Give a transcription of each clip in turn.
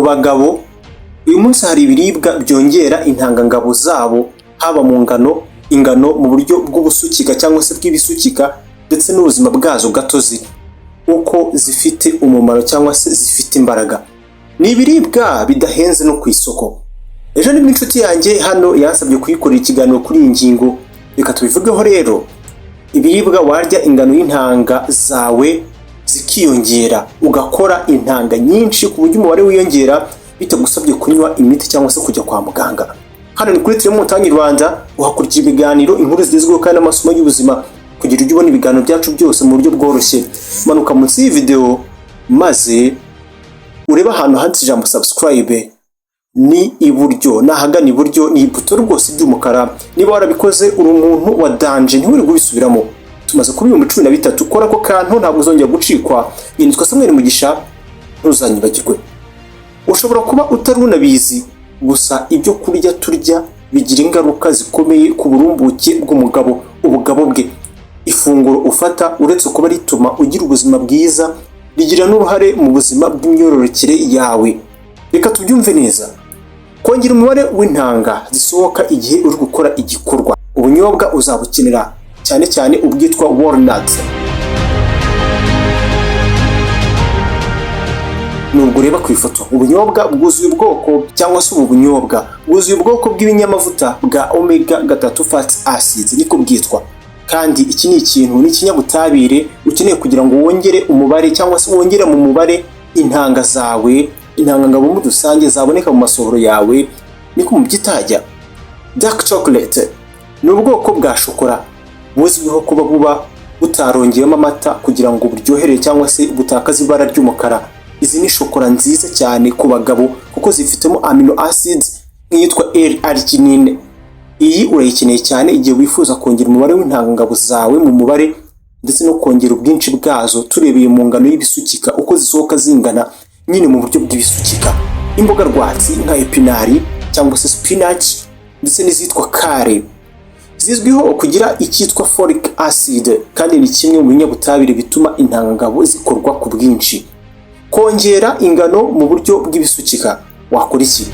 bagabo uyu munsi hari ibiribwa byongera intangangabo zabo, haba mu ingano mu buryo bw'ubusukika cyangwa se bw'ibisukika, ndetse n'ubuzima bwazo gatozi uko zifite umumaro cyangwa se zifite imbaraga. Ni ibiribwa bidahenze no ku isoko. Ejo nibwo inshuti yanjye hano yansabye kuyikorera ikiganiro kuri iyi ngingo, reka tubivugeho rero. Ibiribwa warya ingano y'intanga zawe zikiyongera, ugakora intanga nyinshi ku buryo umubare wiyongera bitagusabye kunywa imiti cyangwa se kujya kwa muganga. Hano ni kuri Telemontagne Rwanda, uhakurikira ibiganiro, inkuru zigezweho kandi n'amasomo y'ubuzima kugira ujye ubona ibiganiro byacu byose mu buryo bworoshye. Manuka munsi y'iyi video maze ureba ahantu handitse ijambo subscribe, ni iburyo, nahagana iburyo, ni ibuto rwose ry'umukara. Niba warabikoze uri umuntu wa danje, ntiwiri gubisubiramo. Tumaze kuba 13, ukora ko kantu ntabwo uzongera gucikwa. Nitwa Samuel Mugisha, ntuzanyibagirwe. Ushobora kuba utari unabizi, gusa ibyo kurya turya bigira ingaruka zikomeye ku burumbuke bw'umugabo, ubugabo bwe. Ifunguro ufata uretse kuba rituma ugira ubuzima bwiza, rigira n'uruhare mu buzima bw'imyororokere yawe. Reka tubyumve neza. Kongera umubare w'intanga zisohoka igihe uri gukora igikorwa. Ubunyobwa uzabukenera cyane cyane ubwitwa walnuts. Nubwo ureba ku ifoto, ubunyobwa bwuzuye ubwoko cyangwa se ubunyobwa bwuzuye ubwoko bw'ibinyamavuta bwa omega 3 fatty acids niko bwitwa. Kandi iki ni ikintu n'ikinyabutabire ukeneye kugira ngo wongere umubare cyangwa se wongere mu mubare intanga zawe, intangangabo mu rusange zaboneka mu masohoro yawe. Niko mu byitajya. Dark chocolate ni ubwoko bwa shokora buzwiho kuba buba butarongeyemo amata kugira ngo buryohere cyangwa se butakaze ibara ry'umukara. Izi ni shokora nziza cyane ku bagabo kuko zifitemo amino acids nk'iyitwa L-arginine. Iyi urayikeneye cyane igihe wifuza kongera umubare w'intangangabo zawe mu mubare ndetse no kongera ubwinshi bwazo, turebeye mu ngano y'ibisukika uko zisohoka zingana nyine mu buryo bw'ibisukika. Imboga rwatsi nka epinari cyangwa se spinach ndetse n'izitwa kale zizwiho kugira icyitwa folic acid, kandi ni kimwe mu binyabutabire bituma intangangabo zikorwa ku bwinshi. Kongera ingano mu buryo bw'ibisukika wakora iki?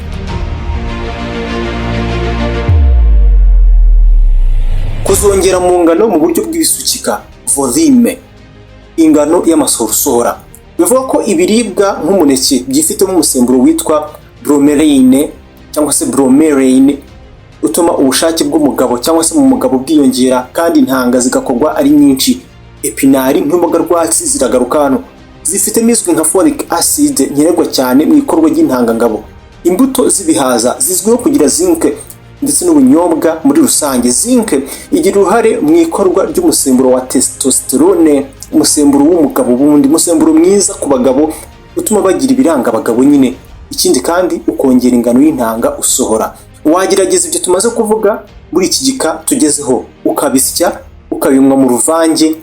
Kuzongera mu ngano mu buryo bw'ibisukika, volume, ingano y'amasohoro. Bivuga ko ibiribwa nk'umuneke byifitemo umusemburo witwa bromelain cyangwa se bromelain utuma ubushake bw'umugabo cyangwa se mu mugabo bwiyongera kandi intanga zigakorwa ari nyinshi. Epinari nk'imboga rwatsi ziragaruka hano, zifitemo izwi nka folic acid nkenerwa cyane mu ikorwa ry'intangangabo. Imbuto z'ibihaza zizwiho kugira zinc ndetse n'ubunyobwa muri rusange. Zinc igira uruhare mu ikorwa ry'umusemburo wa testosterone, umusemburo w'umugabo bundi, umusemburo mwiza ku bagabo utuma bagira ibiranga abagabo nyine. Ikindi kandi ukongera ingano y'intanga usohora. Wagerageza ibyo tumaze kuvuga muri iki gika tugezeho, ukabisya ukabinywa mu ruvange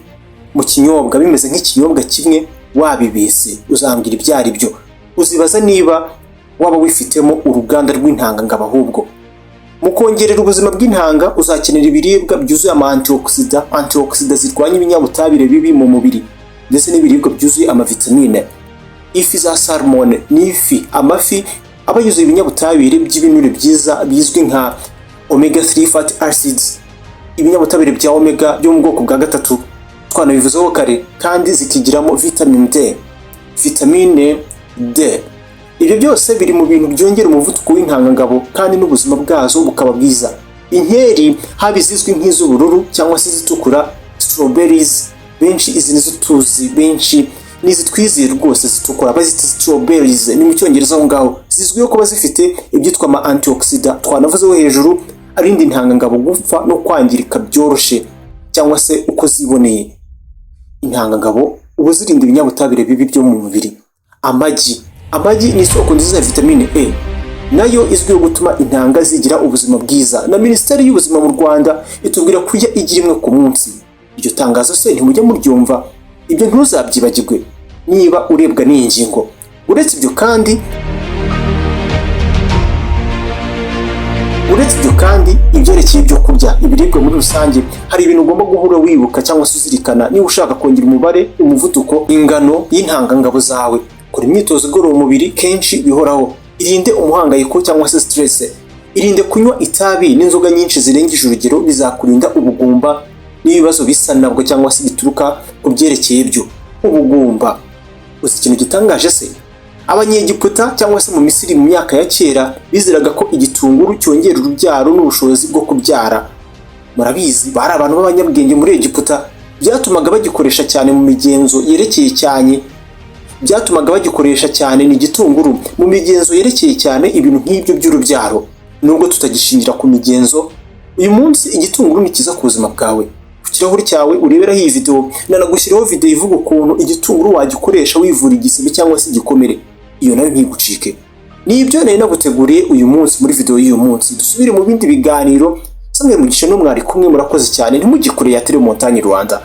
mu kinyobwa bimeze nk'ikinyobwa kimwe, wabibese uzambwira ibyo ari byo. Uzibaza niba waba wifitemo uruganda rw'intangangabo. Ahubwo mu kongerera ubuzima bw'intanga uzakenera ibiribwa byuzuye antioxida zirwanya ibinyabutabire bibi mu mubiri, ndetse n'ibiribwa byuzuye amavitamine. Ifi za salmon n'ifi, amafi aba yuzuye ibinyabutabire by'ibinure byiza bizwi nka omega 3 fatty acids, ibinyabutabire bya omega byo mu bwoko bwa 3 twanabivuzeho kare, kandi zikigiramo vitamine D. Ibyo byose biri mu bintu byongera umuvuduko w'intangangabo kandi n'ubuzima bwazo bukaba bwiza. Inkeri, haba izizwi nk'iz'ubururu cyangwa se izitukura, strawberries, benshi izi nizo tuzi, benshi nizi twiziye rwose zitukura bazita strawberries ni mu cyongereza aho ngaho. Zizwiho kuba zifite ibyitwa ama antioxida twanavuzeho hejuru, arinda intangangabo gupfa no kwangirika byoroshye cyangwa se uko ziboneye. Intangangabo ubu zirinda ibinyabutabire bibi byo mu mubiri. Amagi ni isoko nziza ya vitamine E, nayo izwiho gutuma intanga zigira ubuzima bwiza, na Minisiteri y'Ubuzima mu Rwanda itubwira kurya igi rimwe ku munsi. Iryo tangazo se ntimujya muryumva? Ibyo ntuzabyibagirwe niba urebwa n'iyi ngingo. Uretse ibyo kandi ibyerekeye ibyo kurya, ibiribwa muri rusange, hari ibintu ugomba guhora wibuka cyangwa se uzirikana niba ushaka kongera umuvuduko, ingano y'intangangabo zawe. Kora imyitozo igorora umubiri kenshi bihoraho, irinde umuhangayiko cyangwa se stress, irinde kunywa itabi n'inzoga nyinshi zirengeje urugero, bizakurinda ubugumba n'ibibazo bisa nabwo cyangwa se bituruka ku byerekeye byo. Ubugumba, uzi ikintu gitangaje se? Abanyegiputa cyangwa se mu Misiri mu myaka ya kera bizeraga ko igitunguru cyongera urubyaro n'ubushobozi bwo kubyara. Murabizi bari abantu b'abanyabwenge muri Egiputa, byatumaga bagikoresha cyane mu migenzo yerekeye cyane ni igitunguru mu migenzo yerekeye cyane ibintu nk'ibyo by'urubyaro. Nubwo tutagishingira ku migenzo, uyu munsi igitunguru ni cyiza ku buzima bwawe. Ku kirahuri cyawe ureberaho iyi video, nanagushyiraho video ivuga ukuntu igitunguru wagikoresha wivura igisebe cyangwa se igikomere, iyo nayo ntigucike. Ni ibyo nari naguteguriye uyu munsi muri video y'uyu munsi. Dusubire mu bindi biganiro. Samwe mugisha no mwari kumwe, murakoze cyane, ntimugikure ya Tele Montagne Rwanda.